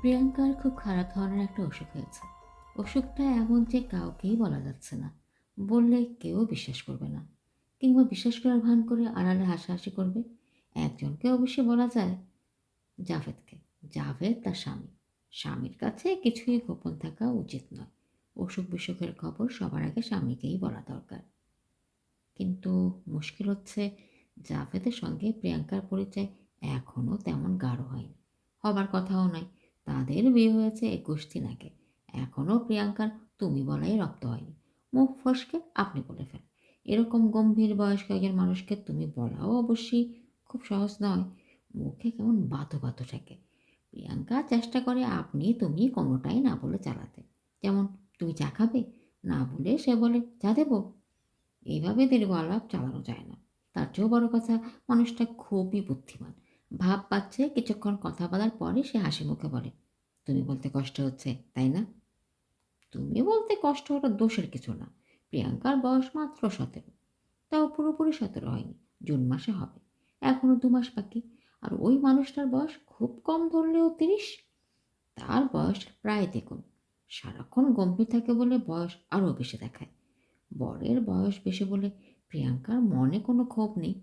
প্রিয়াঙ্কার খুব খারাপ ধরনের একটা অসুখ হয়েছে। অসুখটা এমন যে কাউকেই বলা যাচ্ছে না। বললে কেউ বিশ্বাস করবে না। কিংবা বিশ্বাস করার ভান করে আড়ালে হাসাহাসি করবে। একজনকে অবশ্যই বলা যায়, জাভেদকে। জাভেদ তার স্বামী। স্বামীর কাছে কিছুই গোপন থাকা উচিত নয়। অসুখ-বিসুখের খবর সবার আগে স্বামীকেই বলা দরকার। কিন্তু মুশকিল হচ্ছে, জাভেদের সঙ্গে প্রিয়াঙ্কার পরিচয় এখনও তেমন গাঢ় হয়নি। হবার কথাও নয়। তাদের বিয়ে হয়েছে ২১ দিন আগে। এখনও প্রিয়াঙ্কার তুমি বলাই রপ্ত হয়নি। মুখ ফসকে আপনি বলে ফেলে। এরকম গম্ভীর বয়স্ক একজন মানুষকে তুমি বলাও অবশ্যই খুব সহজ নয়। মুখে কেমন বাতো বাতো ঠেকে। প্রিয়াঙ্কা চেষ্টা করে আপনি তুমি কোনোটাই না বলে চালাতে। যেমন, তুমি চা খাবে? না বলে সে বলে, চা দেবো? এইভাবে দীর্ঘ আলাপ চালানো যায় না। তার চেয়েও বড় কথা, মানুষটা খুবই বুদ্ধিমান। ভাব পাচ্ছে কিছুক্ষণ কথা বলার পরে সে হাসি মুখে বলে, তুমি বলতে কষ্ট হচ্ছে, তাই না? তুমি বলতে কষ্ট হওয়াটা দোষের কিছু না। প্রিয়াঙ্কার বয়স মাত্র ১৭। তাও পুরোপুরি ১৭ হয়নি। জুন মাসে হবে। এখনো ২ মাস বাকি। আর ওই মানুষটার বয়স খুব কম ধরলেও ৩০। তার বয়স প্রায় দ্বিগুণ। সারাক্ষণ গম্ভীর থাকে বলে বয়স আরও বেশি দেখায়। বরের বয়স বেশি বলে প্রিয়াঙ্কার মনে কোনো ক্ষোভ নেই।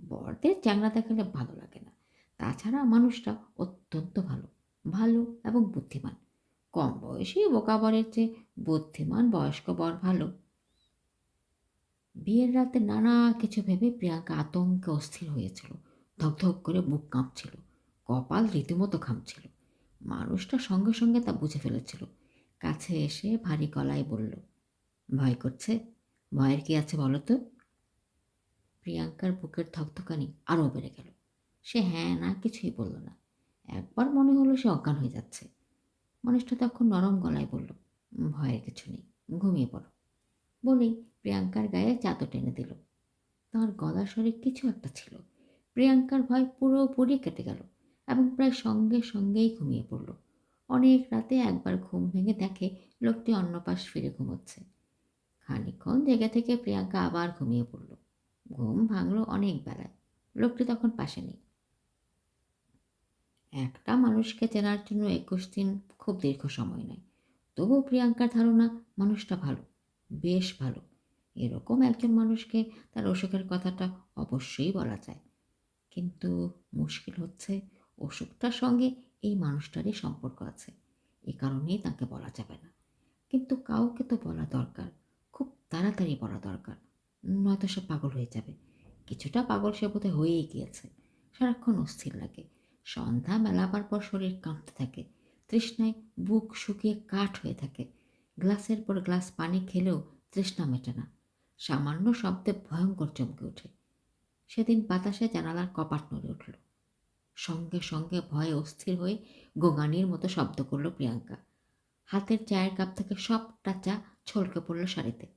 বরদের চ্যাংড়া দেখালে ভালো লাগে না। তাছাড়া মানুষটা অত্যন্ত ভালো। ভালো এবং বুদ্ধিমান। কম বয়সী বোকা বরের চেয়ে বুদ্ধিমান বয়স্ক বর ভালো। বিয়ের রাতে নানা কিছু ভেবে প্রিয়াঙ্কা আতঙ্কে অস্থির হয়েছিল। ধকধক করে বুক কাঁপছিল। কপাল রীতিমতো ঘামছিল। মানুষটা সঙ্গে সঙ্গে তা বুঝে ফেলেছিল। কাছে এসে ভারী গলায় বলল, ভয় করছে? ভয়ের কি আছে বলো তো? প্রিয়াঙ্কার বুকের ধকধকানি আরও বেড়ে গেল। সে হ্যাঁ না কিছুই বলল না। একবার মনে হলো সে অজ্ঞান হয়ে যাচ্ছে। মানুষটা তখন নরম গলায় বলল, ভয়ের কিছু নেই, ঘুমিয়ে পড়ো। বলেই প্রিয়াঙ্কার গায়ে চাদর টেনে দিল। তাঁর গলার স্বরে কিছু একটা ছিল। প্রিয়াঙ্কার ভয় পুরোপুরি কেটে গেল এবং প্রায় সঙ্গে সঙ্গেই ঘুমিয়ে পড়ল। অনেক রাতে একবার ঘুম ভেঙে দেখে লোকটি অন্য পাশ ফিরে ঘুমোচ্ছে। খানিকক্ষণ জেগে থেকে প্রিয়াঙ্কা আবার ঘুমিয়ে পড়ল। ঘুম ভাঙল অনেক বেলায়। লোকটি তখন পাশে নেই। একটা মানুষকে চেনার জন্য ২১ দিন খুব দীর্ঘ সময় নয়। তবুও প্রিয়াঙ্কার ধারণা, মানুষটা ভালো, বেশ ভালো। এরকম একজন মানুষকে তার অসুখের কথাটা অবশ্যই বলা যায়। কিন্তু মুশকিল হচ্ছে, অসুখটার সঙ্গে এই মানুষটারই সম্পর্ক আছে। এ কারণেই তাকে বলা যাবে না। কিন্তু কাউকে তো বলা দরকার। খুব তাড়াতাড়ি বলা দরকার। নয়তো সে পাগল হয়ে যাবে। কিছুটা পাগল সে বোধহয় হয়েই গিয়েছে। সারাক্ষণ অস্থির লাগে। সন্ধ্যা মেলাবার পর শরীর কাঁপতে থাকে। তৃষ্ণায় বুক শুকিয়ে কাঠ হয়ে থাকে। গ্লাসের পর গ্লাস পানি খেলেও তৃষ্ণা মেটে না। সামান্য শব্দে ভয়ঙ্কর চমকে ওঠে। সেদিন বাতাসে জানালার কপাট নড়ে উঠল। সঙ্গে সঙ্গে ভয়ে অস্থির হয়ে গোঙানির মতো শব্দ করল প্রিয়াঙ্কা। হাতের চায়ের কাপ থেকে সবটা চা ছলকে পড়ল শাড়িতে।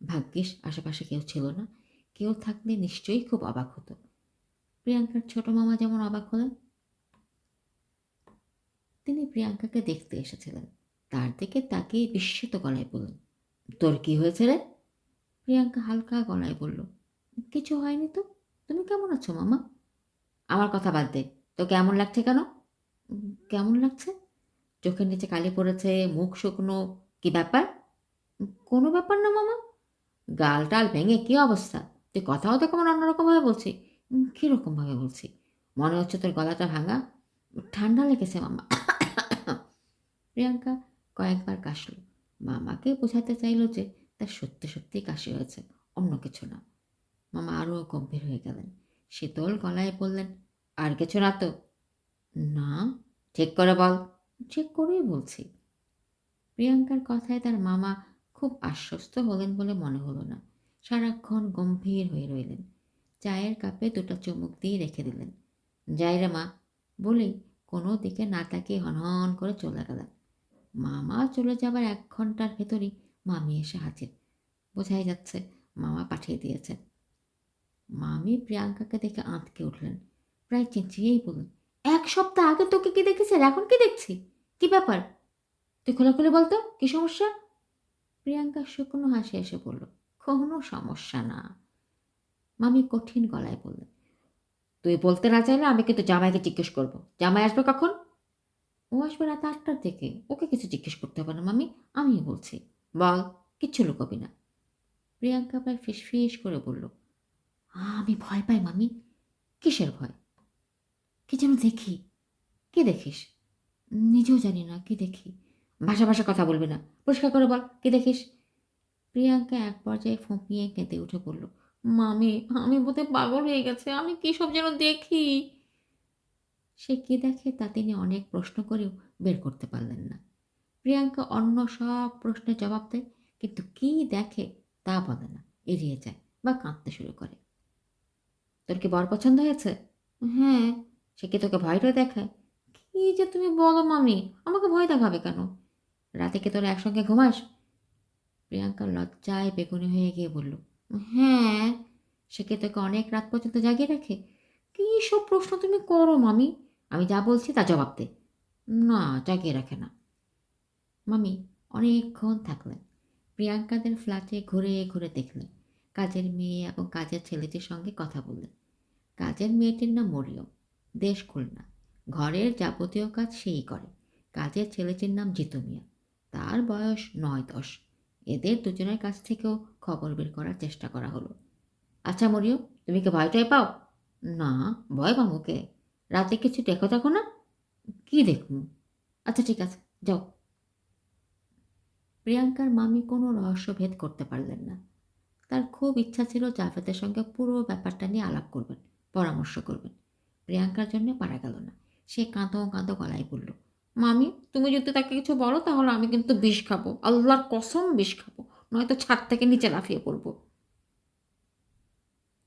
ভাগ্যিস আশেপাশে কেউ ছিল না। কেউ থাকলে নিশ্চয়ই খুব অবাক হতো। প্রিয়াঙ্কার ছোট মামা যেমন অবাক হলেন। তিনি প্রিয়াঙ্কাকে দেখতে এসেছিলেন। তার দিকে তাকিয়ে বিস্মিত গলায় বললেন, তোর কি হয়েছে রে? প্রিয়াঙ্কা হালকা গলায় বলল, কিছু হয়নি তো। তুমি কেমন আছো মামা? আমার কথা বাদ দে। তোকে এমন লাগছে কেন? কেমন লাগছে? চোখের নিচে কালি পড়েছে, মুখ শুকনো। কি ব্যাপার? কোনো ব্যাপার না মামা। গাল টাল ভেঙে কি অবস্থা? তুই কথাও তো কেমন অন্যরকমভাবে বলছি। কীরকমভাবে বলছি? মনে হচ্ছে তোর গলাটা ভাঙা। ঠান্ডা লেগেছে মামা। প্রিয়াঙ্কা কয়েকবার কাশল। মামাকে বোঝাতে চাইল যে তার সত্যি সত্যিই কাশি হয়েছে, অন্য কিছু না। মামা আরও গম্ভীর হয়ে গেলেন। শীতল গলায় বললেন, আর কিছু না তো? না। ঠিক করে বল। ঠিক করেই বলছি। প্রিয়াঙ্কার কথায় তার মামা খুব আশ্বস্ত হলেন বলে মনে হলো না। সারাক্ষণ গম্ভীর হয়ে রইলেন। চায়ের কাপে দুটো চুমুক দিয়ে রেখে দিলেন। যাই রে মা বলেই কোনো দিকে না তাকিয়ে হনহন করে চলে গেলেন। মামা চলে যাবার ১ ঘণ্টার ভেতরই মামি এসে হাজির। বোঝাই যাচ্ছে মামা পাঠিয়ে দিয়েছেন। মামি প্রিয়াঙ্কাকে দেখে আঁতকে উঠলেন। প্রায় চেঁচিয়েই বললেন, ১ সপ্তাহ আগে তোকে কি দেখেছি আর এখন কি দেখছি? কি ব্যাপার? তুই খোলাখুলি বলতো, কি সমস্যা? প্রিয়াঙ্কা শুকনো হাসি এসে বলল, কোনো সমস্যা না। মামি কঠিন গলায় বললেন, তুই বলতে না চাইলে আমি কিন্তু জামাইকে জিজ্ঞেস করব। জামাই আসবে কখন? ও আসবে রাত ৮টার দিকে। ওকে কিছু জিজ্ঞেস করতে হবে না মামি, আমিই বলছি। বল, কিচ্ছু লুকোবি না। প্রিয়াঙ্কা প্রায় ফিসফিস করে বলল, আমি ভয় পাই মামি। কিসের ভয়? কি যেন দেখি। কি দেখিস? নিজেও জানি না কি দেখি। ভাষা ভাষা কথা বলবি না, পরিষ্কার করে বল কি দেখিস। প্রিয়াঙ্কা এক পর্যায়ে ফুঁপিয়ে কেঁদে উঠে বলল, মামি আমি বোধহয় পাগল হয়ে গেছে, আমি কি সব যেন দেখি। সে কি দেখে তা তিনি অনেক প্রশ্ন করেও বের করতে পারলেন না। প্রিয়াঙ্কা অন্য সব প্রশ্নের জবাব দেয়, কিন্তু কি দেখে তা বলে না, এড়িয়ে যায় বা কাঁদতে শুরু করে। তোর কি বর পছন্দ হয়েছে? হ্যাঁ। সে কি তোকে ভয় টয় দেখায়? কি যে তুমি বলো মামি, আমাকে ভয় দেখাবে কেন? রাতে কি তোরা একসঙ্গে ঘুমাস? প্রিয়াঙ্কা লজ্জায় বেগুনি হয়ে গিয়ে বলল, হ্যাঁ। সে কি তোকে অনেক রাত পর্যন্ত জাগিয়ে রাখে? কী সব প্রশ্ন তুমি করো মামি? আমি যা বলছি তা জবাব দে। না, জাগিয়ে রাখে না। মামি অনেকক্ষণ থাকলেন। প্রিয়াঙ্কাদের ফ্ল্যাটে ঘুরে ঘুরে দেখলেন। কাজের মেয়ে এবং কাজের ছেলেটির সঙ্গে কথা বললেন। কাজের মেয়েটির নাম মরিয়ম, দেশ খুলনা। ঘরের যাবতীয় কাজ সেই করে। কাজের ছেলেটির নাম জিতু মিয়া, তার বয়স ৯-১০। এদের দুজনের কাছ থেকেও খবর বের করার চেষ্টা করা হলো। আচ্ছা মরিয়ম, তুমি কি ভয় টয় পাও? না, ভয় পাবো কে? রাতে কিছু দেখো দেখো না? কি দেখুন? আচ্ছা ঠিক আছে, যাও। প্রিয়াঙ্কার মামি কোনো রহস্য ভেদ করতে পারলেন না। তার খুব ইচ্ছা ছিল জাভেদের সঙ্গে পুরো ব্যাপারটা নিয়ে আলাপ করবেন, পরামর্শ করবেন। প্রিয়াঙ্কার জন্য পারা গেল না। সে কাঁদো কাঁদো গলায় বলল, মামি তুমি যদি তাকে কিছু বলো তাহলে আমি কিন্তু বিষ খাবো, আল্লাহর কসম বিষ খাবো, নয়তো ছাদ থেকে নিচে লাফিয়ে পড়বো।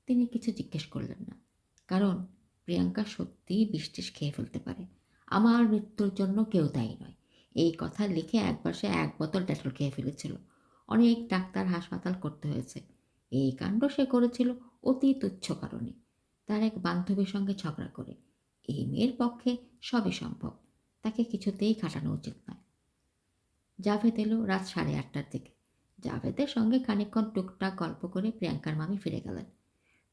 তিনি কিছু জিজ্ঞেস করলেন না, কারণ প্রিয়াঙ্কা সত্যিই বিষ-টিষ খেয়ে ফেলতে পারে। আমার মৃত্যুর জন্য কেউ দায়ী নয়, এই কথা লিখে একবার সে ১ বোতল ডেটল খেয়ে ফেলেছিল। অনেক ডাক্তার হাসপাতাল করতে হয়েছে। এই কাণ্ড সে করেছিল অতি তুচ্ছ কারণে, তার এক বান্ধবীর সঙ্গে ঝগড়া করে। এই মেয়ের পক্ষে সবই সম্ভব, তাকে কিছুতেই খাটানো উচিত নয়। জাভেদ এলো রাত ৮:৩০টার দিকে। জাভেদের সঙ্গে খানিকক্ষণ টুকটাক গল্প করে প্রিয়াঙ্কার মামি ফিরে গেলেন।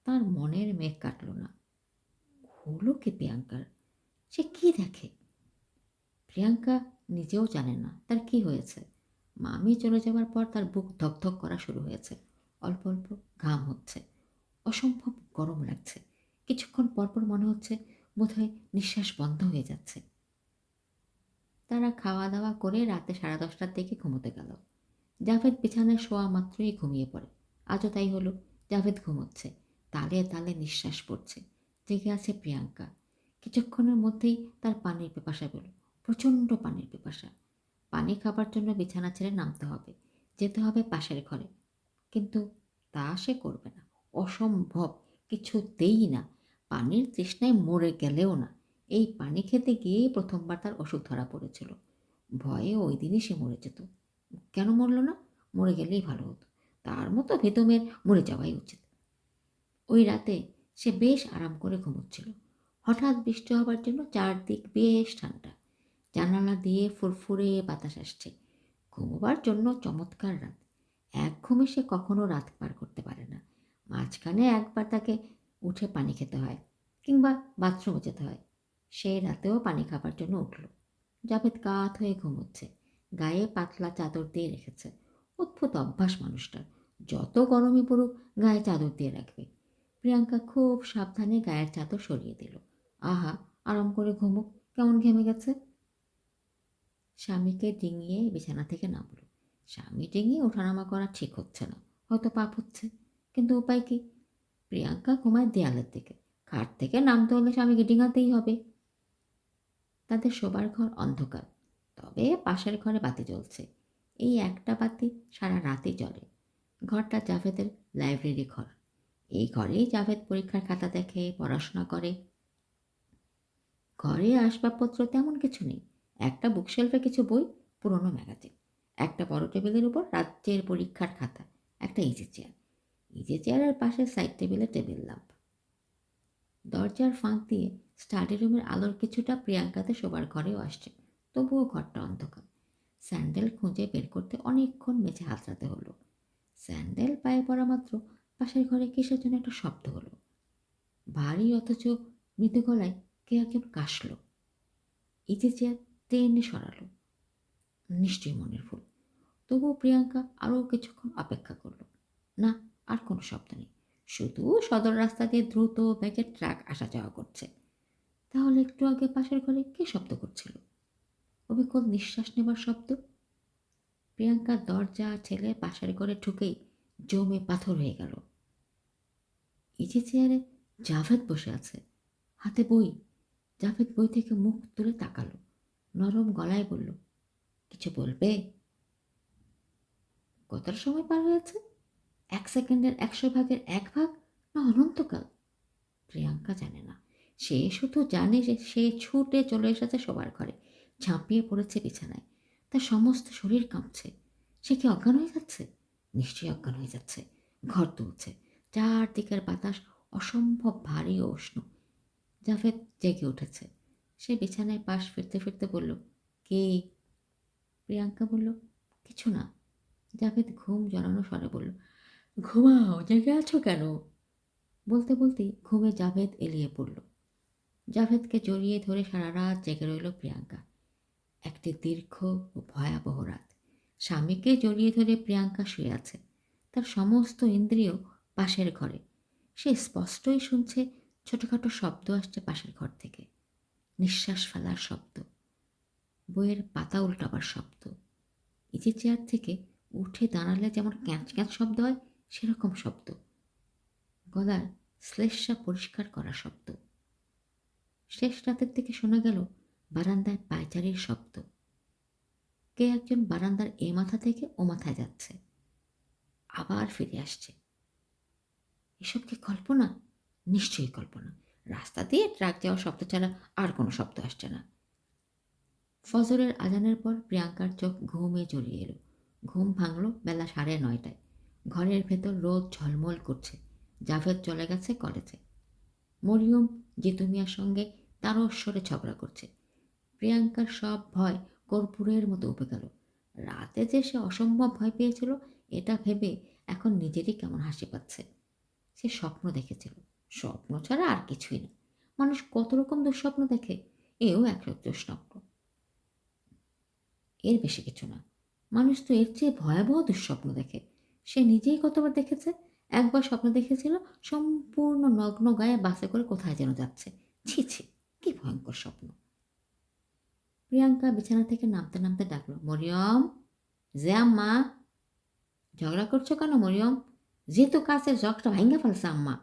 তার মনের মেঘ কাটল না। হলো কি প্রিয়াঙ্কার? সে কি দেখে? প্রিয়াঙ্কা নিজেও জানে না তার কি হয়েছে। মামি চলে যাওয়ার পর তার বুক ধকধক করা শুরু হয়েছে। অল্প অল্প ঘাম হচ্ছে। অসম্ভব গরম লাগছে। কিছুক্ষণ পরপর মনে হচ্ছে বোধহয় নিঃশ্বাস বন্ধ হয়ে যাচ্ছে। তারা খাওয়া দাওয়া করে রাতে 10:30টার দিকে ঘুমোতে গেল। জাভেদ বিছানায় শোয়া মাত্রই ঘুমিয়ে পড়ে। আজও তাই হলো। জাভেদ ঘুমোচ্ছে, তালে তালে নিঃশ্বাস পড়ছে। জেগে আছে প্রিয়াঙ্কা। কিছুক্ষণের মধ্যেই তার পানির পিপাসা পেল, প্রচণ্ড পানির পিপাসা। পানি খাবার জন্য বিছানা ছেড়ে নামতে হবে, যেতে হবে পাশের ঘরে। কিন্তু তা সে করবে না, অসম্ভব, কিছুতেই না। পানির তৃষ্ণায় মরে গেলেও না। এই পানি খেতে গিয়েই প্রথমবার তার অসুখ ধরা পড়েছিল। ভয়ে ওই দিনই সে মরে যেত। কেন মরল না? মরে গেলেই ভালো হতো। তার মতো ভেতমের মরে যাওয়াই উচিত। ওই রাতে সে বেশ আরাম করে ঘুমোচ্ছিল। হঠাৎ বৃষ্টি হবার জন্য চারদিক বেশ ঠান্ডা। জানালা দিয়ে ফুরফুরে বাতাস আসছে। ঘুমোবার জন্য চমৎকার রাত। এক ঘুমে সে কখনো রাত পার করতে পারে না। মাঝখানে একবার তাকে উঠে পানি খেতে হয়, কিংবা বাথরুমে যেতে হয়। সেই রাতেও পানি খাবার জন্য উঠল। জাভেদ কাত হয়ে ঘুমোচ্ছে, গায়ে পাতলা চাদর দিয়ে রেখেছে। অদ্ভুত অভ্যাস মানুষটার, যত গরমই পড়ুক গায়ে চাদর দিয়ে রাখবে। প্রিয়াঙ্কা খুব সাবধানে গায়ের চাদর সরিয়ে দিল। আহা, আরাম করে ঘুমুক, কেমন ঘেমে গেছে। স্বামীকে ডিঙিয়ে বিছানা থেকে নামল। স্বামী ডিঙিয়ে ওঠানামা করা ঠিক হচ্ছে না, হয়তো পাপ হচ্ছে, কিন্তু উপায় কি? প্রিয়াঙ্কা ঘুমায় দেয়ালের দিকে। খাট থেকে নামতে হলে স্বামীকে ডিঙাতেই হবে। তাদের শোবার ঘর অন্ধকার, তবে পাশের ঘরে বাতি জ্বলছে। এই একটা বাতি সারা রাতই জ্বলে। ঘরটা জাভেদের লাইব্রেরি ঘর। এই ঘরেই জাভেদ পরীক্ষার খাতা দেখে, পড়াশোনা করে। ঘরে আসবাবপত্র তেমন কিছু নেই। একটা বুকশেলফে কিছু বই, পুরনো ম্যাগাজিন। একটা বড় টেবিলের উপর রাজ্যের পরীক্ষার খাতা, একটা ইজি চেয়ার। ইজি চেয়ারের পাশে সাইড টেবিলে টেবিল ল্যাম্প। দরজার ফাঁক দিয়ে স্টাডি রুমের আলোর কিছুটা প্রিয়াঙ্কাতে শোবার ঘরেও আসছে, তবুও ঘরটা অন্ধকার। স্যান্ডেল খুঁজে বের করতে অনেকক্ষণ মেঝে হাতড়াতে হলো। স্যান্ডেল পায়ে পড়া মাত্র পাশের ঘরে কিসের জন্য একটা শব্দ হলো। ভারী অথচ মৃদু গলায় কে একজন কাশল। ইজি চেয়ার টেনে সরালো। নিশ্চয়ই মনের ভুল। তবুও প্রিয়াঙ্কা আরও কিছুক্ষণ অপেক্ষা করল। না, আর কোনো শব্দ নেই। শুধু সদর রাস্তা দিয়ে দ্রুত বেগে ট্রাক আসা যাওয়া করছে। তাহলে একটু আগে পাশের ঘরে কে শব্দ করছিল? অবিকল নিঃশ্বাস নেবার শব্দ। প্রিয়াঙ্কার দরজা ঠেলে পাশের ঘরে ঢুকেই জমে পাথর হয়ে গেল। ইজি চেয়ারে জাভেদ বসে আছে, হাতে বই। জাভেদ বই থেকে মুখ তুলে তাকালো, নরম গলায় বলল, কিছু বলবে? কতটা সময় পার হয়েছে? 1 সেকেন্ডের 100 ভাগের 1 ভাগ, না অনন্তকাল? প্রিয়াঙ্কা জানে না। সে শুধু জানে যে সে ছুটে চলে এসেছে সবার ঘরে, ঝাঁপিয়ে পড়েছে বিছানায়। তার সমস্ত শরীর কাঁপছে। সে কি অজ্ঞান হয়ে যাচ্ছে? নিশ্চয়ই অজ্ঞান হয়ে যাচ্ছে। ঘর তুলছে। চারদিকের বাতাস অসম্ভব ভারী ও উষ্ণ। জাভেদ জেগে উঠেছে। সে বিছানায় পাশ ফিরতে ফিরতে বলল, কি? প্রিয়াঙ্কা বলল, কিছু না। জাভেদ ঘুম জড়ানো স্বরে বলল, ঘুমাও, জেগে আছো কেন? বলতে বলতেই ঘুমে জাভেদ এলিয়ে পড়ল। জাভেদকে জড়িয়ে ধরে সারা রাত জেগে রইল প্রিয়াঙ্কা। একটি দীর্ঘ ও ভয়াবহ রাত। স্বামীকে জড়িয়ে ধরে প্রিয়াঙ্কা শুয়ে আছে। তার সমস্ত ইন্দ্রিয় পাশের ঘরে। সে স্পষ্টই শুনছে ছোটখাটো শব্দ আসছে পাশের ঘর থেকে। নিঃশ্বাস ফেলার শব্দ, বইয়ের পাতা উল্টাবার শব্দ, ইজি চেয়ার থেকে উঠে দাঁড়ালে যেমন ক্যাঁচ ক্যাঁচ শব্দ হয় সেরকম শব্দ, গলার শ্লেষ্মা পরিষ্কার করা শব্দ। শেষ রাতের দিকে শোনা গেল বারান্দায় পায়চারির শব্দ। কে একজন বারান্দার এ মাথা থেকে ও মাথায় যাচ্ছে, আবার ফিরে আসছে। এসব কি কল্পনা? নিশ্চয়ই কল্পনা। রাস্তা দিয়ে ট্রাক যাওয়ার শব্দ ছাড়া আর কোনো শব্দ আসছে না। ফজরের আজানের পর প্রিয়াঙ্কার চোখ ঘুমে জড়িয়ে এলো। ঘুম ভাঙল বেলা 9:30টায়। ঘরের ভেতর রোদ ঝলমল করছে। জাভেদ চলে গেছে কলেজে। মরিয়ম জিতু মিয়ার সঙ্গে তারস্বরে ঝগড়া করছে। প্রিয়াঙ্কার সব ভয় কর্পূরের মতো উপে গেল। রাতে যে সে অসম্ভব ভয় পেয়েছিল এটা ভেবে এখন নিজেরই কেমন হাসি পাচ্ছে। সে স্বপ্ন দেখেছিল। স্বপ্ন ছাড়া আর কিছুই না। মানুষ কত রকম দুঃস্বপ্ন দেখে, এও এক দুঃস্বপ্ন। এর বেশি কিছু না। মানুষ তো এর চেয়ে ভয়াবহ দুঃস্বপ্ন দেখে। সে নিজেই কতবার দেখেছে। একবার স্বপ্ন দেখেছিল সম্পূর্ণ নগ্ন গায়ে বাসে করে কোথায় যেন যাচ্ছে। ছি ছি, কি ভয়ঙ্কর স্বপ্ন। প্রিয়াঙ্কা বিছানা থেকে নামতে নামতে ডাকলো, মরিয়ম, যে আম্মা? ঝগড়া করছো কেন মরিয়ম? যেহেতু কাছের জগটা ভাঙ্গা ফেলছে আম্মা।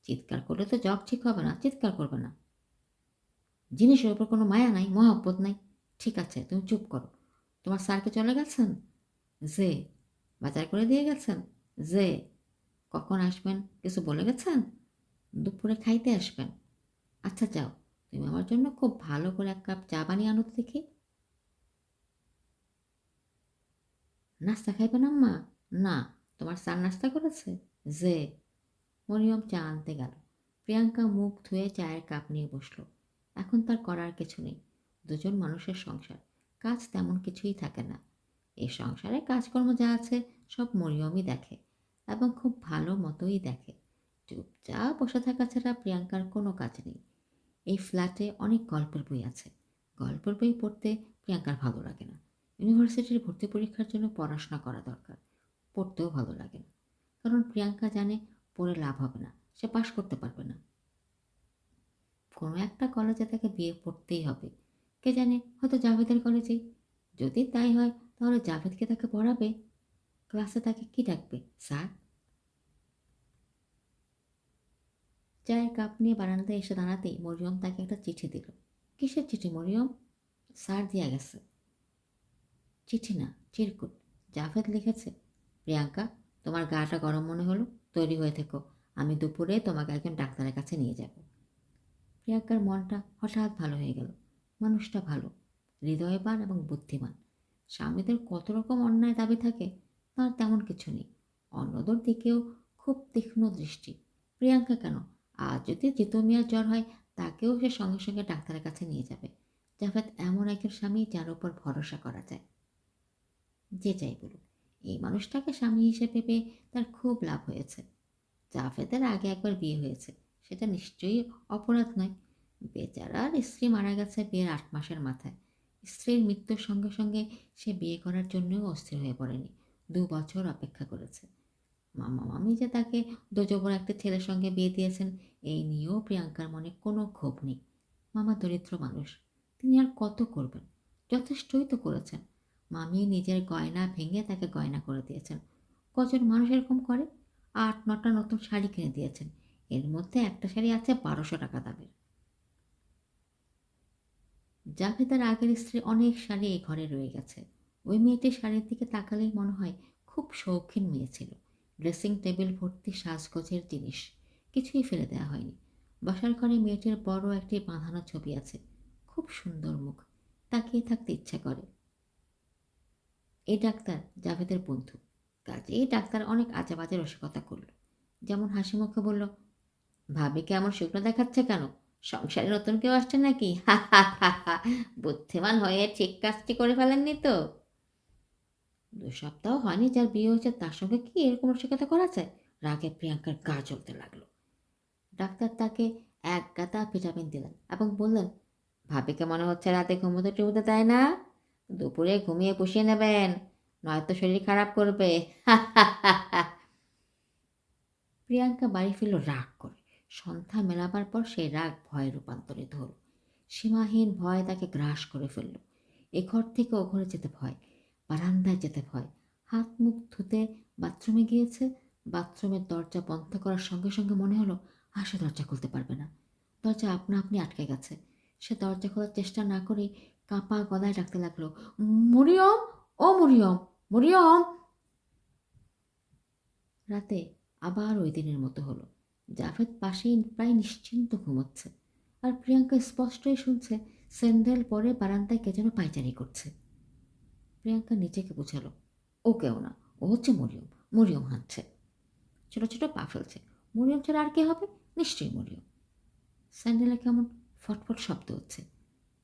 চিৎকার করলে তো জগ ঠিক হবে না, চিৎকার করবে না। জিনিসের ওপর কোনো মায়া নাই, মহাব্বত নাই। ঠিক আছে, তুমি চুপ করো। তোমার স্যারকে চলে গেছেন? যে বাজার করে দিয়ে গেছেন? যে কখন আসবেন কিছু বলে গেছেন? দুপুরে খাইতে আসবেন। আচ্ছা যাও, তুমি আমার জন্য খুব ভালো করে 1 কাপ চা বানিয়ে আনো তো দেখি। নাস্তা খাইবেন আম্মা? না, তোমার স্যার নাস্তা করেছে? যে মরিয়ম চা আনতে গেল। প্রিয়াঙ্কা মুখ ধুয়ে চায়ের কাপ নিয়ে বসলো। এখন তার করার কিছু নেই। দুজন মানুষের সংসার, কাজ তেমন কিছুই থাকে না। এই সংসারে কাজকর্ম যা আছে সব মরিয়মই দেখে, এবং খুব ভালো মতোই দেখে। চুপচাপ বসে থাকা ছাড়া প্রিয়াঙ্কার কোনো কাজ নেই। এই ফ্ল্যাটে অনেক গল্পের বই আছে। গল্পের বই পড়তে প্রিয়াঙ্কার ভালো লাগে না। ইউনিভার্সিটির ভর্তি পরীক্ষার জন্য পড়াশোনা করা দরকার, পড়তেও ভালো লাগে না। কারণ প্রিয়াঙ্কা জানে পড়ে লাভ হবে না, সে পাশ করতে পারবে না। কোনো একটা কলেজে তাকে বিয়ে পড়তেই হবে। কে জানে, হয়তো জাভেদের কলেজেই। যদি তাই হয় তাহলে জাভেদকে তাকে পড়াবে। ক্লাসে তাকে কি ডাকবে? স্যার? চায়ের কাপ নিয়ে বারান্দায় এসে দাঁড়াতেই মরিয়ম তাকে একটা চিঠি দিল। কিসের চিঠি মরিয়ম? স্যার দিয়া গেছে। চিঠি না, চিরকুট। জাভেদ লিখেছে, প্রিয়াঙ্কা, তোমার গাটা গরম মনে হলো, তৈরি হয়ে থেকো। আমি দুপুরে তোমাকে একজন ডাক্তারের কাছে নিয়ে যাব। প্রিয়াঙ্কার মনটা হঠাৎ ভালো হয়ে গেল। মানুষটা ভালো, হৃদয়বান এবং বুদ্ধিমান। স্বামীদের কত রকম অন্যায় দাবি থাকে, তার তেমন কিছু নেই। অন্যদের দিকেও খুব তীক্ষ্ণ দৃষ্টি। প্রিয়াঙ্কা কেন, আজ যদি জিতু মিয়ার জ্বর হয় তাকেও সে সঙ্গে সঙ্গে ডাক্তারের কাছে নিয়ে যাবে। জাভেদ এমন একজন স্বামী যার উপর ভরসা করা যায়। যে যাই বলুক, এই মানুষটাকে স্বামী হিসেবে পেয়ে তার খুব লাভ হয়েছে। জাভেদের আগে একবার বিয়ে হয়েছে, সেটা নিশ্চয়ই অপরাধ নয়। বেচারার স্ত্রী মারা গেছে বিয়ের 8 মাসের মাথায়। স্ত্রীর মৃত্যুর সঙ্গে সঙ্গে সে বিয়ে করার জন্যও অস্থির হয়ে পড়েনি। ২ বছর অপেক্ষা করেছে। মামা মামি যে তাকে দোজবর একটা ছেলের সঙ্গে বিয়ে দিয়েছেন, এই নিয়েও প্রিয়াঙ্কার মনে কোনো ক্ষোভ নেই। মামা দরিদ্র মানুষ, তিনি আর কত করবেন? যথেষ্টই তো করেছেন। মামি নিজের গয়না ভেঙে তাকে গয়না করে দিয়েছেন। কজন মানুষ এরকম করে? ৮-৯টা নতুন শাড়ি কিনে দিয়েছেন। এর মধ্যে একটা শাড়ি আছে ১২০০ টাকা দামের। জাভেদার আগের স্ত্রী অনেক শাড়ি এই ঘরে রয়ে গেছে। ওই মেয়েটির শাড়ির দিকে তাকালেই মনে হয় খুব শৌখিন মেয়ে ছিল। ড্রেসিং টেবিল ভর্তি সাজগোজের জিনিস, কিছুই ফেলে দেওয়া হয়নি। বসার ঘরে মেয়েটির বড় একটি বাঁধানো ছবি আছে, খুব সুন্দর মুখ, তাকিয়ে থাকতে ইচ্ছা করে। এই ডাক্তার জাভেদের বন্ধু, কাজেই ডাক্তার অনেক আজেবাজে রসিকতা করল। যেমন হাসি মুখে বলল, ভাবিকে এমন শুকনো দেখাচ্ছে কেন? সংসারে নতুন কেউ আসছে নাকি? হা হা হা হা। বুদ্ধিমান হয়ে ঠিক কাজটি করে ফেলেননি তো? ২ সপ্তাহ হয়নি যার বিয়ে হয়েছে তার সঙ্গে কি এরকম রসিকতা করা যায়? রাগে প্রিয়াঙ্কার গা জ্বলতে লাগলো। ডাক্তার তাকে এক গাদা ভিটামিন দিলেন এবং বললেন, ভাবিকে মনে হচ্ছে রাতে ঘুমোতে টুমোতে দেয় না। দুপুরে ঘুমিয়ে পুষিয়ে নেবেন, নয়তো শরীর খারাপ করবে। হা হা হা হা। প্রিয়াঙ্কা বাড়ি ফিরল রাগ করে। সন্ধ্যা মেলাবার পর সেই রাগ ভয়ে রূপান্তরিত হল। সীমাহীন ভয় তাকে গ্রাস করে ফেলল। এ ঘর থেকে ও ঘরে যেতে ভয়, বারান্দায় যেতে ভয়। হাত মুখ ধুতে বাথরুমে গিয়েছে। বাথরুমের দরজা বন্ধ করার সঙ্গে সঙ্গে মনে হলো আর সে দরজা খুলতে পারবে না। দরজা আপনা আপনি আটকে গেছে। সে দরজা খোলার চেষ্টা না করেই কাঁপা গলায় ডাকতে লাগলো, মরিয়ম, ও মরিয়ম, মরিয়ম। রাতে আবার ওই দিনের মতো হলো। জাভেদ পাশেই প্রায় নিশ্চিন্ত ঘুমোচ্ছে, আর প্রিয়াঙ্কা স্পষ্টই শুনছে স্যান্ডেল পরে বারান্দায় কে যেন পায়চারি করছে। প্রিয়াঙ্কা নিজেকে বোঝালো, ও কেউ না, ও হচ্ছে মরিয়ম। মরিয়ম হাঁটছে, ছোট ছোট পা ফেলছে। মরিয়ম ছাড়া আর কে হবে? নিশ্চয়ই মরিয়ম। স্যান্ডেলে কেমন ফটফট শব্দ হচ্ছে।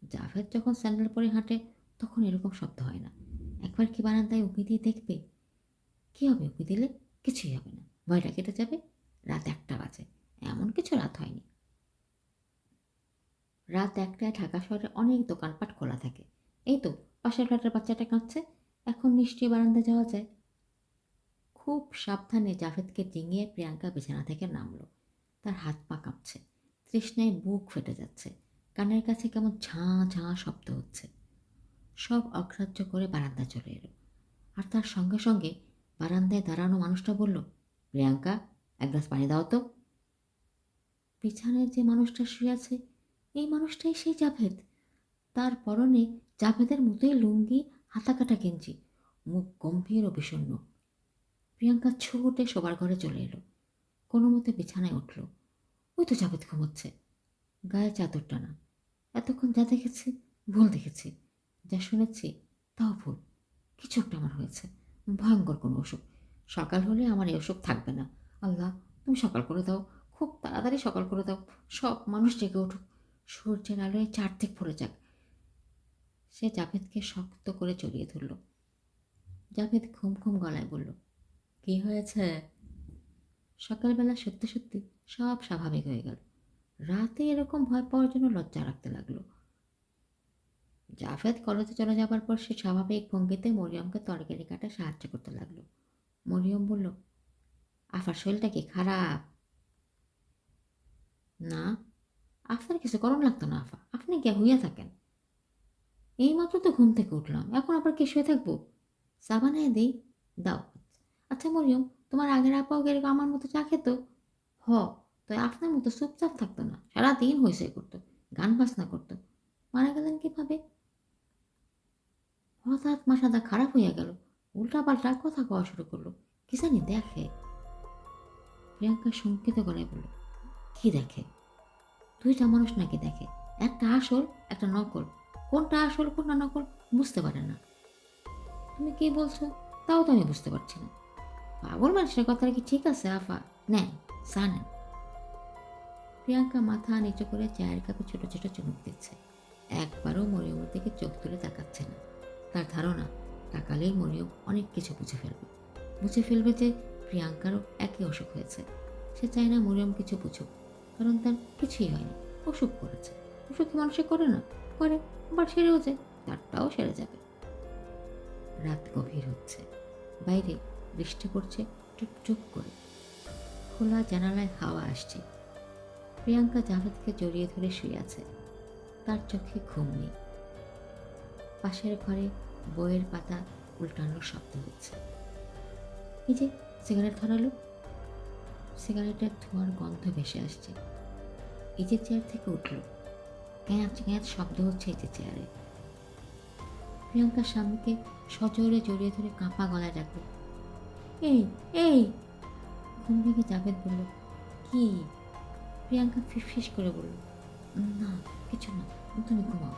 জাভেদ যখন স্যান্ডেল পরে হাঁটে তখন এরকম শব্দ হয় না। একবার কি বারান্দায় উঁকি দিয়ে দেখবে? কী হবে উঁকি দিলে? কিছুই হবে না, ভয়টা কেটে যাবে। রাত ১টা বাজে, এমন কিছু রাত হয়নি। রাত ১টায় ঢাকা শহরে অনেক দোকানপাট খোলা থাকে। এই তো পাশের ফ্ল্যাটের বাচ্চাটা কাঁদছে, এখন নিশ্চয়ই বারান্দায় যাওয়া যায়। খুব সাবধানে জাভেদকে ডিঙিয়ে প্রিয়াঙ্কা বিছানা থেকে নামলো। তার হাত পা কাঁপছে, তৃষ্ণায় বুক ফেটে যাচ্ছে, কানের কাছে কেমন ঝাঁ ঝাঁ শব্দ হচ্ছে। সব অগ্রাহ্য করে বারান্দায় চলে এলো। আর তার সঙ্গে সঙ্গে বারান্দায় দাঁড়ানো মানুষটা বলল, প্রিয়াঙ্কা, এক গ্লাস পানি দাও তো। বিছানায় যে মানুষটা শুয়ে আছে এই মানুষটাই সেই জাভেদ। তার পরনে জাভেদের মতোই লুঙ্গি, হাতাকাটা গেঞ্জি, মুখ গম্ভীর ও বিষণ্ণ। প্রিয়াঙ্কা ছুটে শোবার ঘরে চলে এলো, কোনো মতে বিছানায় উঠল। ওই তো জাভেদ ঘুমোচ্ছে, গায়ে চাদর টানা। এতক্ষণ যা দেখেছি ভুল দেখেছি, যা শুনেছি তাও ভুল। কিছু একটা আমার হয়েছে, ভয়ঙ্কর কোনো অসুখ। সকাল হলে আমার এই অসুখ থাকবে না। আল্লাহ, তুমি সকাল করে দাও, খুব তাড়াতাড়ি সকাল করে দাও। সব মানুষ জেগে উঠুক, সূর্যের আলোয় চারদিক ভরে যাক। সে জাভেদকে শক্ত করে জড়িয়ে ধরল। জাভেদ ঘুম ঘুম গলায় বলল, কি হয়েছে? সকালবেলা সত্যি সত্যি সব স্বাভাবিক হয়ে গেল। রাতে এরকম ভয় পাওয়ার জন্য লজ্জা রাখতে লাগলো। জাভেদ কলেজে চলে যাবার পর সে স্বাভাবিক ভঙ্গিতে মরিয়মকে তরকারি কাটা সাহায্য করতে লাগলো। মরিয়ম বলল, আফার শরীরটা কি খারাপ? না, আপনার কিছু করণ লাগতো না আফা, আপনি কে হইয়া থাকেন? এইমাত্র তো ঘুম থেকে উঠলাম, এখন আবার কি শুয়ে থাকবো? চা বানিয়ে দিই, দাও। আচ্ছা মরিয়ম, তোমার আগের আপাও এরকম আমার মতো চা খেত? হ, তো আপনার মতো চুপচাপ থাকতো না, সারাদিন হইচই করতো, গান বাজনা করতো। মারা গেলেন কিভাবে? হঠাৎ মাথাটা খারাপ হইয়া গেল, উল্টাপাল্টা কথা কওয়া শুরু করলো। কি জানি দেখে। প্রিয়াঙ্কা শঙ্কিত গলায় বলল, কি দেখে? 2টা মানুষ নাকি দেখে, একটা আসল একটা নকল। কোনটা আসল কোনটা নকল বুঝতে পারে না। তুমি কি বলছো তাও তো আমি বুঝতে পারছি না। পাগল মানুষের কথাটা কি ঠিক আছে আফা? নেন, চা নেন। প্রিয়াঙ্কা মাথা নিচু করে চায়ের কাপে ছোট ছোট চুমুক দিচ্ছে। একবারও মরিয়মের দিকে চোখ তুলে তাকাচ্ছে না। তার ধারণা, তাকালেই মরিয়ম অনেক কিছু বুঝে ফেলবে। বুঝে ফেলবে যে প্রিয়াঙ্কারও একই অসুখ হয়েছে। সে চায় না মরিয়ম কিছু বুঝুক, কারণ তার কিছুই হয়নি। অসুখ করেছে, অসুখ মানুষে করে না, করে আবার সেরেও যায়, তারটাও সেরে যাবে। রাত গভীর হচ্ছে, বাইরে বৃষ্টি পড়ছে টুপটুপ করে, খোলা জানালায় হাওয়া আসছে। প্রিয়াঙ্কা জাভেদকে জড়িয়ে ধরে শুয়ে আছে, তার চোখে ঘুম নেই। পাশের ঘরে বইয়ের পাতা উল্টানোর শব্দ হচ্ছে। এই যে সিগারেট ধরালো, সিগারেটের ধোঁয়ার গন্ধ ভেসে আসছে। এই যে চেয়ার থেকে উঠল, ক্যাঁচ ক্যাঁচ শব্দ হচ্ছে এই যে চেয়ারে। প্রিয়াঙ্কার স্বামীকে সজোরে জড়িয়ে ধরে কাঁপা গলায় ডাকল, এই এই। ঘুম ভেঙে জাভেদ বলল, কি? প্রিয়াঙ্কা ফিসফিস করে বলল, না কিছু না, তুমি ঘুমাও।